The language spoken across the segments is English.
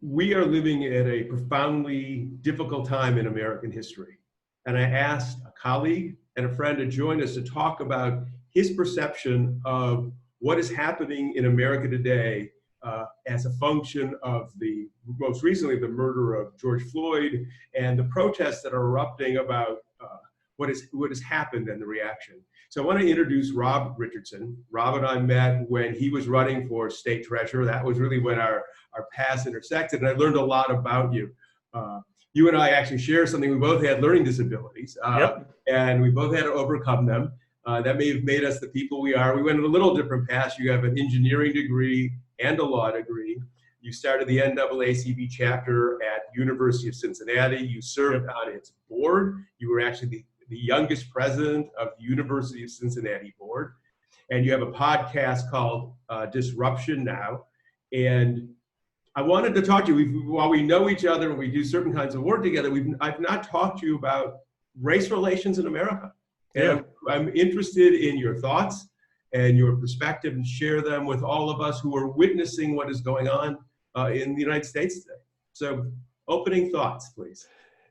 We are living at a profoundly difficult time in American history. And I asked a colleague and a friend to join us to talk about his perception of what is happening in America today as a function of most recently, the murder of George Floyd and the protests that are erupting about what has happened and the reaction. So I want to introduce Rob Richardson. Rob and I met when he was running for state treasurer. That was really when our paths intersected, and I learned a lot about you. You and I actually share something. We both had learning disabilities, and we both had to overcome them. That may have made us the people we are. We went in a little different paths. You have an engineering degree and a law degree. You started the NAACP chapter at University of Cincinnati. You served on its board. You were actually the youngest president of the University of Cincinnati board. And you have a podcast called Disruption Now. And I wanted to talk to you. While we know each other and we do certain kinds of work together, I've not talked to you about race relations in America. And I'm interested in your thoughts and your perspective, and share them with all of us who are witnessing what is going on in the United States today. So opening thoughts, please.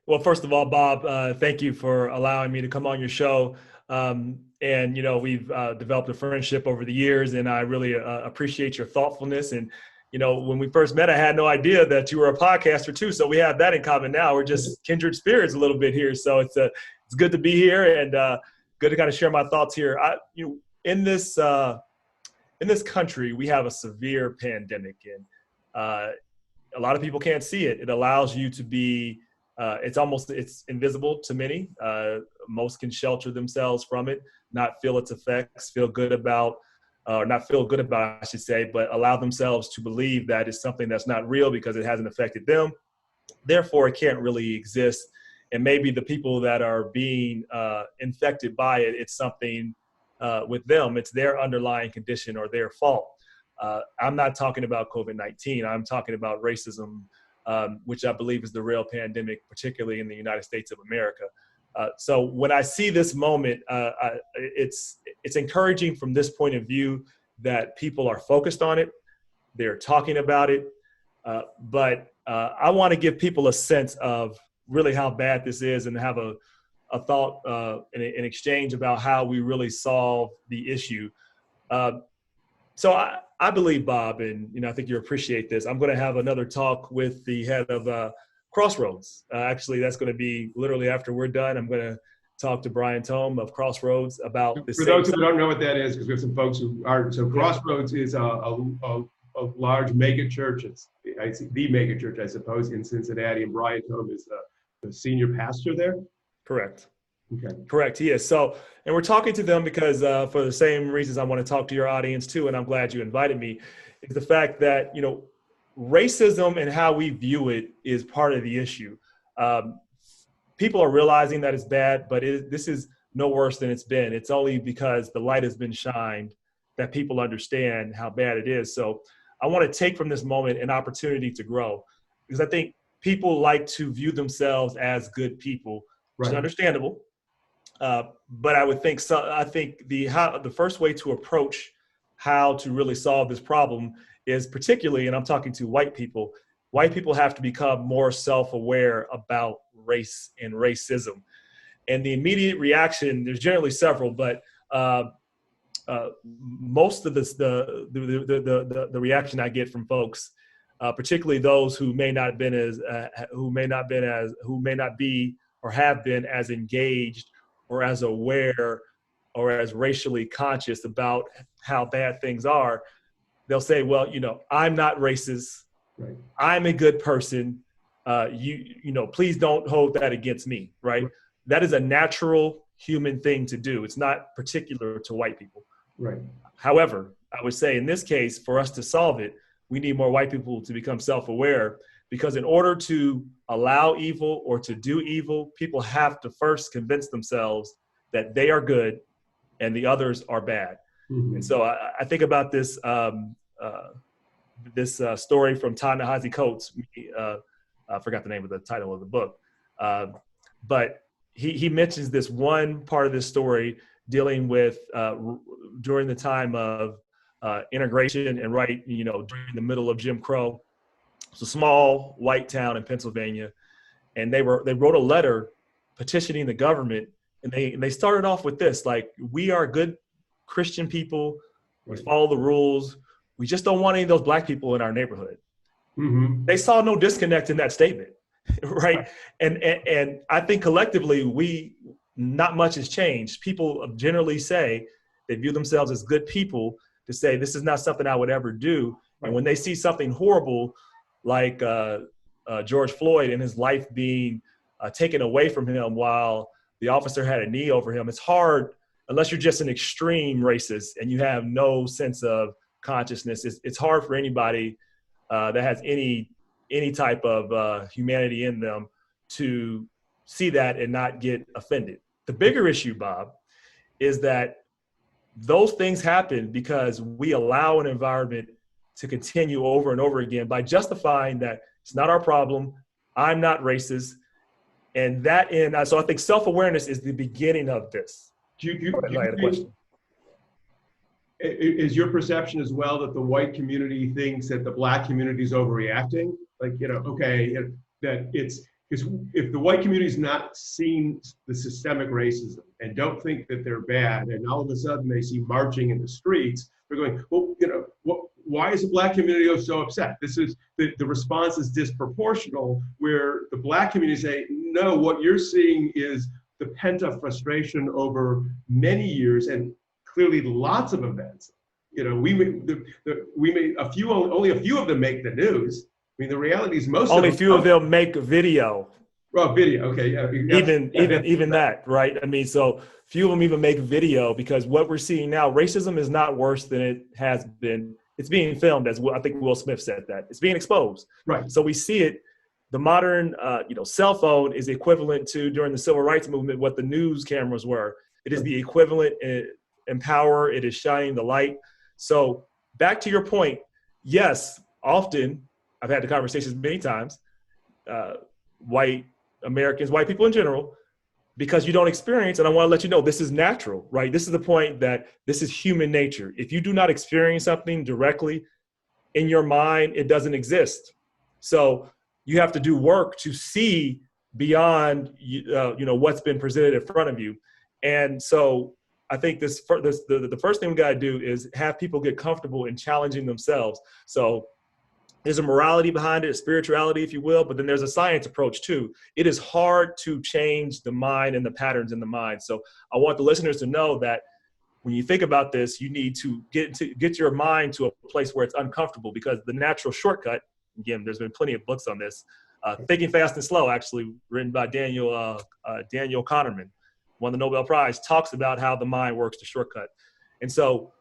Well, first of all, Bob, thank you for allowing me to come on your show. And, you know, we've developed a friendship over the years, and I really appreciate your thoughtfulness. And, you know, when we first met, I had no idea that you were a podcaster too. So we have that in common now. We're just kindred spirits a little bit here. So it's good to be here, and good to kind of share my thoughts here. In this country, we have a severe pandemic, and a lot of people can't see it. It allows you to be, it's invisible to many. Most can shelter themselves from it, not feel its effects, not feel good about, I should say, but allow themselves to believe that it's something that's not real because it hasn't affected them. Therefore, it can't really exist. And maybe the people that are being infected by it, it's something with them. It's their underlying condition or their fault. I'm not talking about COVID-19. I'm talking about racism, which I believe is the real pandemic, particularly in the United States of America. So when I see this moment, it's encouraging from this point of view that people are focused on it. They're talking about it. But I want to give people a sense of really how bad this is, and have a thought, an exchange about how we really solve the issue. So I believe, Bob, and I think you appreciate this, I'm going to have another talk with the head of Crossroads. Actually, that's going to be literally after we're done. I'm going to talk to Brian Tome of Crossroads about this. For those who don't know what that is, because we have some folks who aren't. So Crossroads is a large mega church. It's the mega church, I suppose, in Cincinnati, and Brian Tome is the senior pastor there? Correct. Okay. Correct, he is. So, and we're talking to them because for the same reasons I want to talk to your audience too, and I'm glad you invited me, is the fact that, racism and how we view it is part of the issue. People are realizing that it's bad, but this is no worse than it's been. It's only because the light has been shined that people understand how bad it is. So I want to take from this moment an opportunity to grow, because I think people like to view themselves as good people, which is understandable. But I would think so. I think the first way to approach how to really solve this problem is, particularly, and I'm talking to white people have to become more self-aware about race and racism. And the immediate reaction, there's generally several, but most of the reaction I get from folks, particularly those who may not be or have been as engaged or as aware or as racially conscious about how bad things are, they'll say, well, I'm not racist. Right. I'm a good person. Please don't hold that against me. Right. That is a natural human thing to do. It's not particular to white people. Right. However, I would say in this case, for us to solve it, we need more white people to become self-aware, because in order to allow evil or to do evil, people have to first convince themselves that they are good and the others are bad. Mm-hmm. And so I think about this story from Ta-Nehisi Coates. I forgot the name of the title of the book, but he mentions this one part of this story dealing with during the time of integration and during the middle of Jim Crow, It's a small white town in Pennsylvania, and they wrote a letter petitioning the government, and they started off with this, like, we are good Christian people, we follow the rules, we just don't want any of those black people in our neighborhood. Mm-hmm. They saw no disconnect in that statement, right? And I think collectively not much has changed. People generally say they view themselves as good people to say this is not something I would ever do. And when they see something horrible like George Floyd and his life being taken away from him while the officer had a knee over him, it's hard, unless you're just an extreme racist and you have no sense of consciousness, it's hard for anybody that has any type of humanity in them to see that and not get offended. The bigger issue, Bob, is that those things happen because we allow an environment to continue over and over again by justifying that it's not our problem, I'm not racist, and so I think self-awareness is the beginning of this. I had a question. Is your perception as well that the white community thinks that the black community is overreacting? Like, that it's, because if the white community is not seeing the systemic racism and don't think that they're bad, and all of a sudden they see marching in the streets, they're going, well, why is the black community so upset? This is the response is disproportional, where the black community say, no, what you're seeing is the pent-up frustration over many years and clearly lots of events. Only a few of them make the news. I mean, the reality is only a few of them make video. Well, video, okay, yeah. Even that, right? I mean, so few of them even make video, because what we're seeing now, racism is not worse than it has been. It's being filmed, as I think Will Smith said that. It's being exposed. Right. So we see it. The modern, cell phone is equivalent to, during the civil rights movement, what the news cameras were. It is the equivalent in power. It is shining the light. So back to your point, yes, often, I've had the conversations many times, white Americans, white people in general, because you don't experience, and I want to let you know, this is natural, right? This is the point that this is human nature. If you do not experience something directly in your mind, it doesn't exist. So you have to do work to see beyond, what's been presented in front of you. And so I think the first thing we got to do is have people get comfortable in challenging themselves. So there's a morality behind it, a spirituality, if you will, but then there's a science approach too. It is hard to change the mind and the patterns in the mind. So I want the listeners to know that when you think about this, you need to get your mind to a place where it's uncomfortable, because the natural shortcut, again, there's been plenty of books on this, Thinking Fast and Slow, actually written by Daniel Kahneman, won the Nobel Prize, talks about how the mind works to shortcut. And so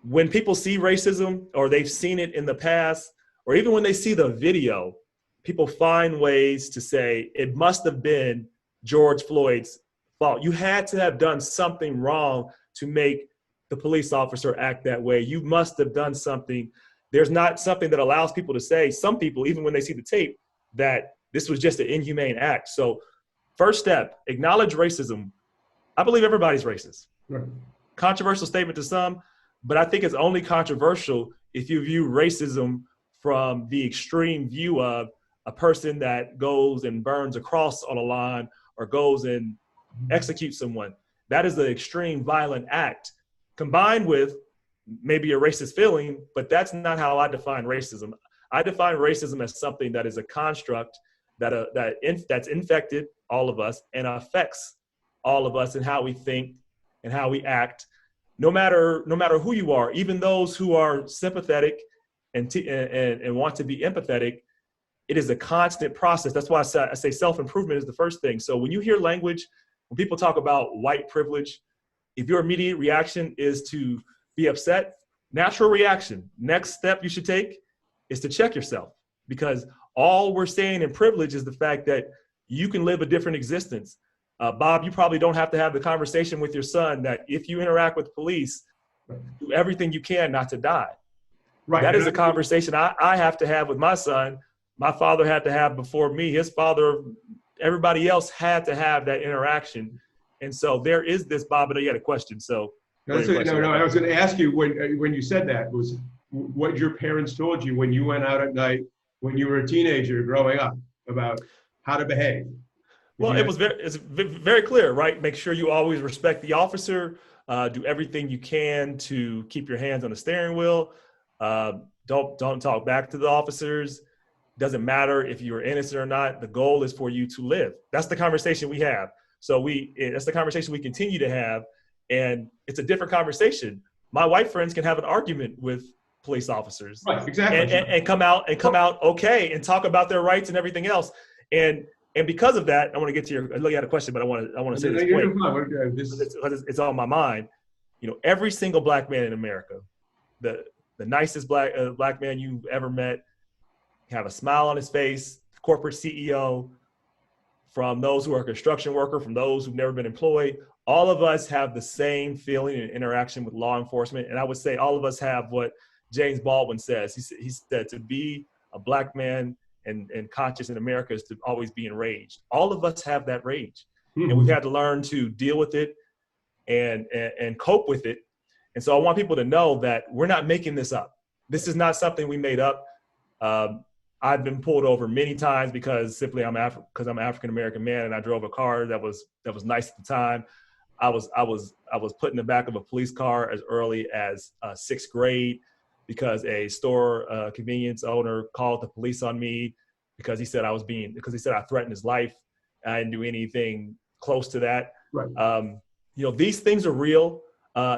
when people see racism, or they've seen it in the past, or even when they see the video, people find ways to say, it must have been George Floyd's fault. You had to have done something wrong to make the police officer act that way. You must have done something. There's not something that allows people to say, some people, even when they see the tape, that this was just an inhumane act. So first step, acknowledge racism. I believe everybody's racist. Right. Controversial statement to some, but I think it's only controversial if you view racism from the extreme view of a person that goes and burns a cross on a lawn or goes and executes someone. That is an extreme violent act combined with maybe a racist feeling, but that's not how I define racism. I define racism as something that is a construct that's infected all of us and affects all of us in how we think and how we act, no matter who you are, even those who are sympathetic and want to be empathetic. It is a constant process. That's why I say self-improvement is the first thing. So when you hear language, when people talk about white privilege, if your immediate reaction is to be upset, natural reaction, next step you should take is to check yourself, because all we're saying in privilege is the fact that you can live a different existence. Bob, you probably don't have to have the conversation with your son that if you interact with police, do everything you can not to die. Right. That is a conversation I have to have with my son. My father had to have before me. His father, everybody else had to have that interaction. And so there is this, Bob, and you had a question. So I was going to ask you, when you said that, was what your parents told you when you went out at night when you were a teenager growing up about how to behave? Well, it's very clear, right? Make sure you always respect the officer. Do everything you can to keep your hands on the steering wheel. Don't talk back to the officers. Doesn't matter if you're innocent or not. The goal is for you to live. That's the conversation we have. So that's the conversation we continue to have, and it's a different conversation. My white friends can have an argument with police officers, right, exactly, and come out okay and talk about their rights and everything else. And because of that, I want to get to your. I know you had a question, but I want to say this point because it's on my mind. You know, every single black man in America, the nicest black man you've ever met, have a smile on his face, corporate CEO, from those who are a construction worker, from those who've never been employed. All of us have the same feeling and interaction with law enforcement. And I would say all of us have what James Baldwin says. He said to be a black man and conscious in America is to always be enraged. All of us have that rage. Mm-hmm. And we've had to learn to deal with it and cope with it. And so I want people to know that we're not making this up. This is not something we made up. I've been pulled over many times because simply I'm an African-American man and I drove a car that was nice at the time. I was put in the back of a police car as early as sixth grade because a store convenience owner called the police on me because he said I threatened his life. I didn't do anything close to that. Right. These things are real.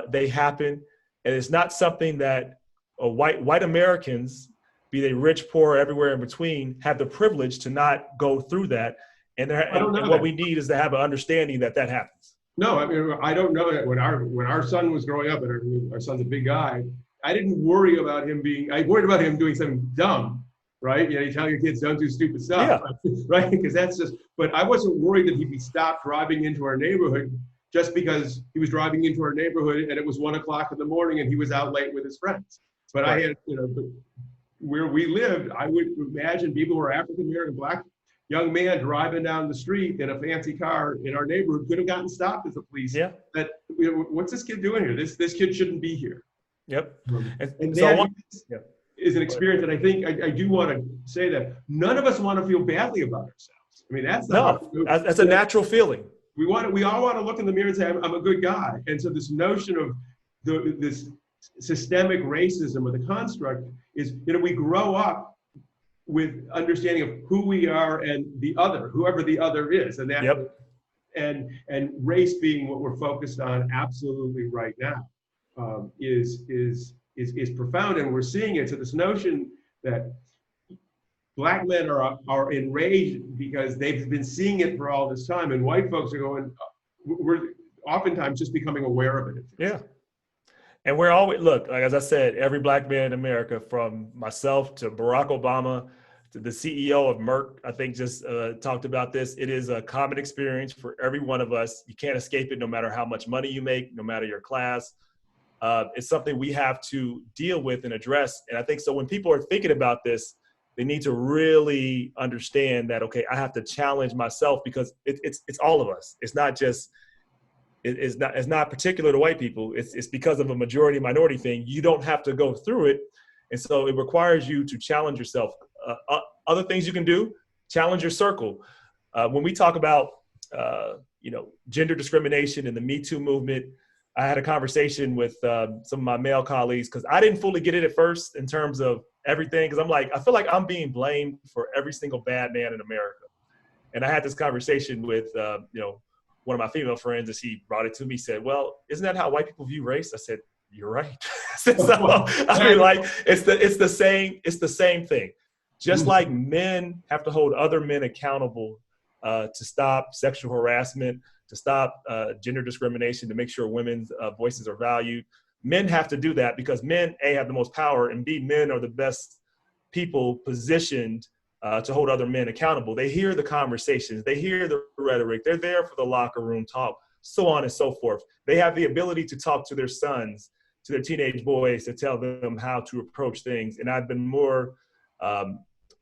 They happen, and it's not something that white Americans, be they rich, poor, everywhere in between, have the privilege to not go through that. And what we need is to have an understanding that happens. No, I mean, I don't know that when our son was growing up, and our son's a big guy, I didn't worry about him I worried about him doing something dumb, right? You tell your kids don't do stupid stuff, right? Because that's just, but I wasn't worried that he'd be stopped driving into our neighborhood just because he was driving into our neighborhood and it was 1 o'clock in the morning and he was out late with his friends. But right. I had, where we lived, I would imagine people who are African-American, black young man driving down the street in a fancy car in our neighborhood could have gotten stopped as the police. Yeah. That, what's this kid doing here? This kid shouldn't be here. Yep. And that is an experience that I think I do want to say that none of us want to feel badly about ourselves. I mean, that's a natural feeling. We all want to look in the mirror and say, I'm a good guy. And so this notion of this systemic racism or the construct is, we grow up with understanding of who we are and the other, whoever the other is. And that, and race being what we're focused on absolutely right now. Is profound, and we're seeing it. So this notion that black men are enraged because they've been seeing it for all this time, and white folks are going, we're oftentimes just becoming aware of it. Yeah, and we're always, look, like as I said, every black man in America, from myself to Barack Obama to the CEO of Merck, I think just talked about this. It is a common experience for every one of us. You can't escape it, no matter how much money you make, no matter your class. It's something we have to deal with and address. And I think so when people are thinking about this, they need to really understand that, okay, I have to challenge myself because it's all of us. It's not just, it's not particular to white people. It's because of a majority minority thing. You don't have to go through it. And so it requires you to challenge yourself. Other things you can do, challenge your circle. When we talk about, gender discrimination and the Me Too movement, I had a conversation with some of my male colleagues because I didn't fully get it at first in terms of everything. Because I feel like I'm being blamed for every single bad man in America. And I had this conversation with, one of my female friends, and she brought it to me, said, well, isn't that how white people view race? I said, you're right. It's the same thing. Just like men have to hold other men accountable to stop sexual harassment, to stop gender discrimination, to make sure women's voices are valued. Men have to do that because men, A, have the most power, and B, men are the best people positioned to hold other men accountable. They hear the conversations, they hear the rhetoric, they're there for the locker room talk, so on and so forth. They have the ability to talk to their sons, to their teenage boys, to tell them how to approach things. And I've been more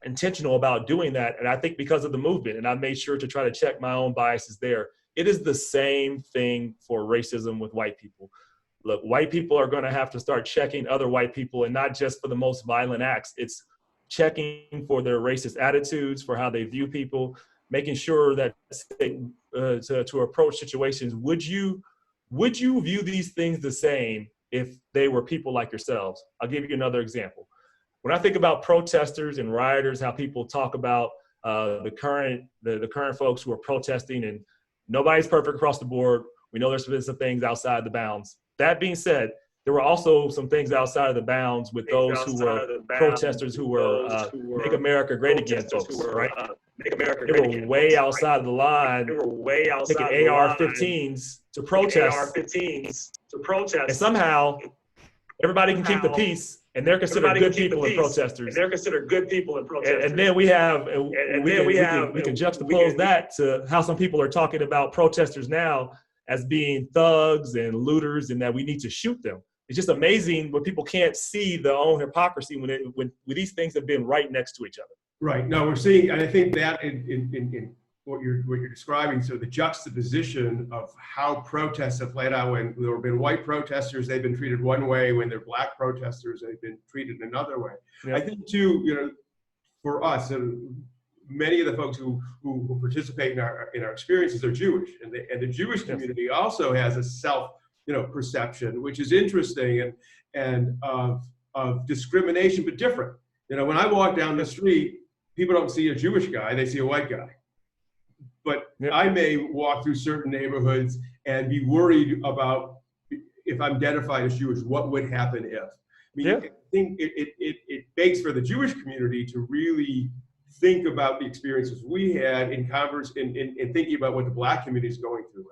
intentional about doing that. And I think because of the movement, and I made sure to try to check my own biases there. It is the same thing for racism with white people. Look, white people are going to have to start checking other white people, and not just for the most violent acts. It's checking for their racist attitudes, for how they view people, making sure that to approach situations, would you view these things the same if they were people like yourselves? I'll give you another example. When I think about protesters and rioters, how people talk about the current folks who are protesting, and nobody's perfect across the board. We know there's been some things outside the bounds. That being said, there were also some things outside of the bounds with those who were protesters who were Make America Great Again folks, right? They were way outside of the line, taking AR-15s to protest. And somehow everybody can keep the peace, and they're considered good people and protesters. And then we can juxtapose that to how some people are talking about protesters now as being thugs and looters, and that we need to shoot them. It's just amazing when people can't see their own hypocrisy when these things have been right next to each other. Right. No, we're seeing, and I think that in what you're describing, so the juxtaposition of how protests have played out. When there have been white protesters, they've been treated one way. When they're black protesters, they've been treated another way. Yeah. I think too, for us, many of the folks who participate in our experiences are Jewish, and the Jewish community also has a self perception, which is interesting, and of discrimination, but different. When I walk down the street, people don't see a Jewish guy; they see a white guy. But I may walk through certain neighborhoods and be worried about, if I'm identified as Jewish, what would happen if. I think it begs for the Jewish community to really think about the experiences we had in thinking about what the Black community is going through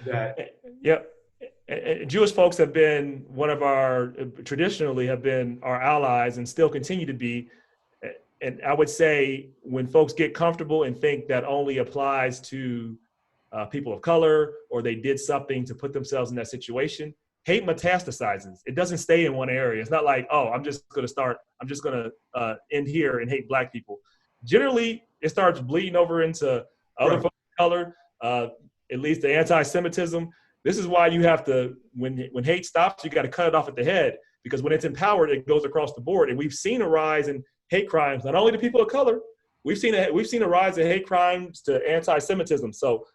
right now. Jewish folks have been traditionally have been our allies and still continue to be. And I would say when folks get comfortable and think that only applies to people of color, or they did something to put themselves in that situation, hate metastasizes. It doesn't stay in one area. It's not like, oh, I'm just going to end here and hate Black people. Generally, it starts bleeding over into other folks of color, at least the anti-Semitism. This is why you have to, when hate stops, you got to cut it off at the head, because when it's empowered, it goes across the board. And we've seen a rise in hate crimes, not only to people of color. We've seen a rise in hate crimes to anti-Semitism. So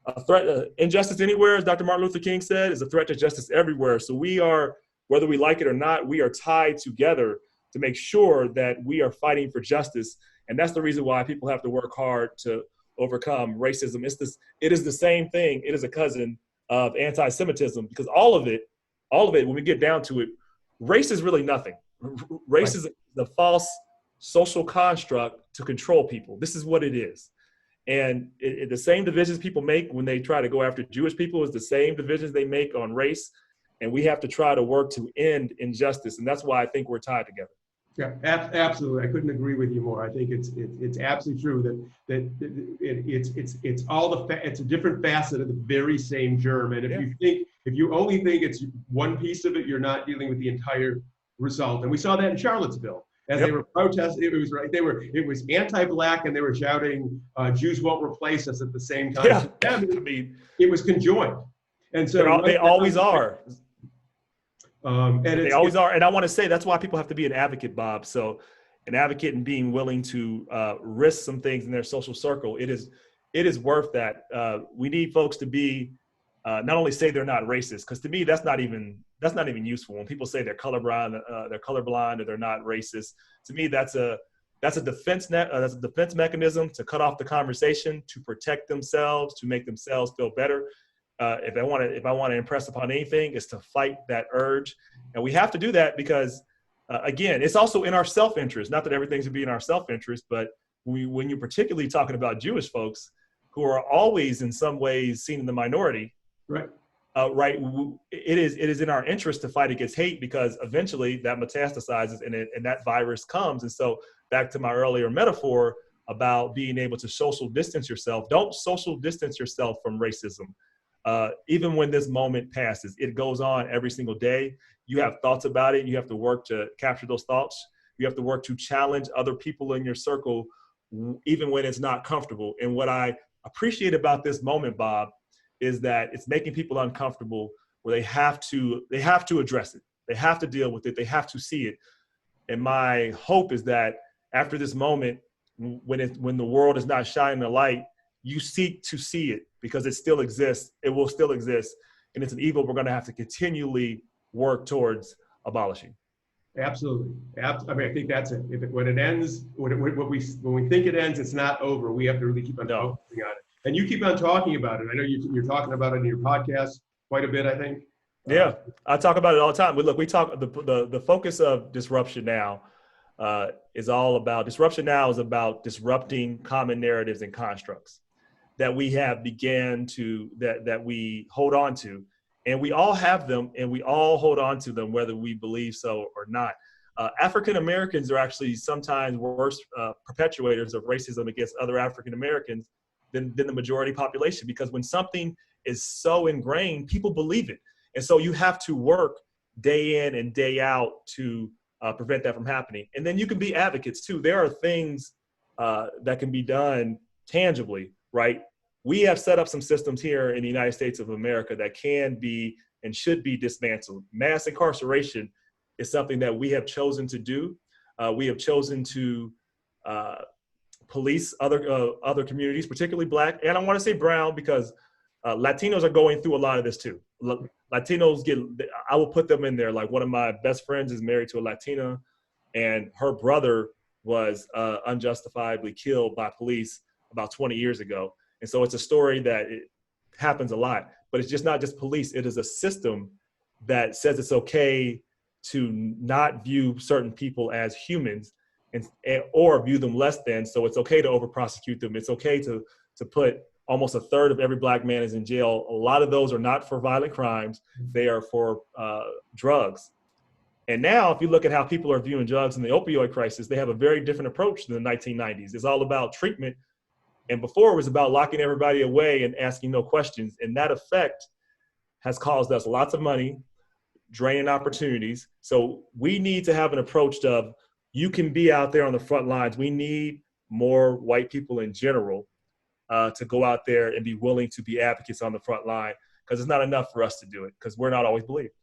a threat, injustice anywhere, as Dr. Martin Luther King said, is a threat to justice everywhere. So we are, whether we like it or not, we are tied together to make sure that we are fighting for justice. And that's the reason why people have to work hard to overcome racism. It is the same thing. It is a cousin of anti-Semitism, because all of it, when we get down to it, race is really nothing. Race is the false social construct to control people. This is what it is. And the same divisions people make when they try to go after Jewish people is the same divisions they make on race. And we have to try to work to end injustice. And that's why I think we're tied together. Yeah, absolutely. I couldn't agree with you more. I think it's absolutely true that it's a different facet of the very same germ. And if you only think it's one piece of it, you're not dealing with the entire result. And we saw that in Charlottesville as they were protesting. It was anti-Black, and they were shouting, "Jews won't replace us" at the same time. Yeah. I mean, it was conjoined, and so they always are. They always are. And I want to say that's why people have to be an advocate, Bob. So an advocate and being willing to risk some things in their social circle, it is worth that. We need folks to be not only say they're not racist, because to me that's not even useful. When people say they're colorblind, or they're not racist, to me that's a defense mechanism to cut off the conversation, to protect themselves, to make themselves feel better. If I want to impress upon anything, is to fight that urge. And we have to do that because, again, it's also in our self-interest. Not that everything should be in our self-interest, but when you're particularly talking about Jewish folks who are always in some ways seen in the minority, right? It is in our interest to fight against hate, because eventually that metastasizes and that virus comes. And so back to my earlier metaphor about being able to social distance yourself. Don't social distance yourself from racism. Even when this moment passes, it goes on every single day. You have thoughts about it. You have to work to capture those thoughts. You have to work to challenge other people in your circle, even when it's not comfortable. And what I appreciate about this moment, Bob, is that it's making people uncomfortable, where they have to address it. They have to deal with it. They have to see it. And my hope is that after this moment, when the world is not shining a light, you seek to see it because it still exists. It will still exist. And it's an evil we're going to have to continually work towards abolishing. Absolutely. I mean, I think that's it. When it ends, when we think it ends, it's not over. We have to really keep on focusing on it. And you keep on talking about it. I know you're talking about it in your podcast quite a bit, I think. Yeah, I talk about it all the time. But look, we talk the focus of Disruption Now is all about Disruption Now is about disrupting common narratives and constructs that we have began to that we hold on to. And we all have them, and we all hold on to them, whether we believe so or not. African Americans are actually sometimes worse perpetuators of racism against other African Americans than the majority population, because when something is so ingrained, people believe it. And so you have to work day in and day out to prevent that from happening. And then you can be advocates too. There are things that can be done tangibly, right? We have set up some systems here in the United States of America that can be and should be dismantled. Mass incarceration is something that we have chosen to do. We have chosen to police other communities, particularly Black, and I want to say brown, because Latinos are going through a lot of this too. Latinos I will put them in there. Like, one of my best friends is married to a Latina, and her brother was unjustifiably killed by police about 20 years ago. And so it's a story that it happens a lot, but it's just not just police. It is a system that says it's okay to not view certain people as humans or view them less than. So it's okay to over prosecute them. It's okay to put almost a third of every Black man is in jail. A lot of those are not for violent crimes. They are for drugs. And now, if you look at how people are viewing drugs in the opioid crisis, they have a very different approach than the 1990s. It's all about treatment. And before, it was about locking everybody away and asking no questions. And that effect has caused us lots of money, draining opportunities. So we need to have an approach of, you can be out there on the front lines. We need more white people in general to go out there and be willing to be advocates on the front line, because it's not enough for us to do it, because we're not always believed.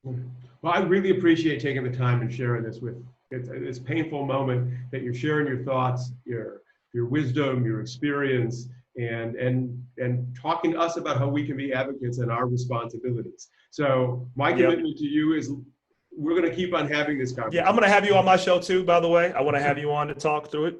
Well, I really appreciate taking the time and sharing this with this painful moment, that you're sharing your thoughts, your wisdom, your experience, and talking to us about how we can be advocates and our responsibilities. So my commitment to you is, we're going to keep on having this conversation. Yeah, I'm going to have you on my show too, by the way. I want to have you on to talk through it.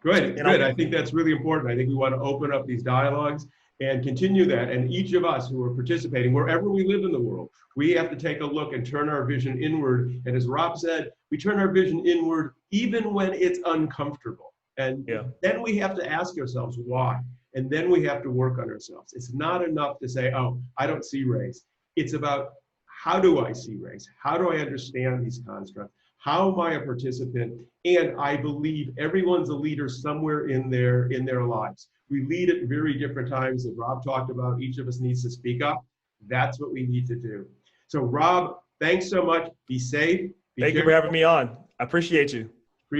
Good. I think that's really important. I think we want to open up these dialogues and continue that. And each of us who are participating, wherever we live in the world, we have to take a look and turn our vision inward. And as Rob said, we turn our vision inward even when it's uncomfortable. And then we have to ask ourselves why. And then we have to work on ourselves. It's not enough to say, oh, I don't see race. It's about, how do I see race? How do I understand these constructs? How am I a participant? And I believe everyone's a leader somewhere in their lives. We lead at very different times that Rob talked about. Each of us needs to speak up. That's what we need to do. So Rob, thanks so much. Be safe. Thank you for having me on. I appreciate you.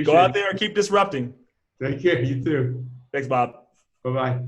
Go out there and keep disrupting. Take care. You too. Thanks, Bob. Bye-bye.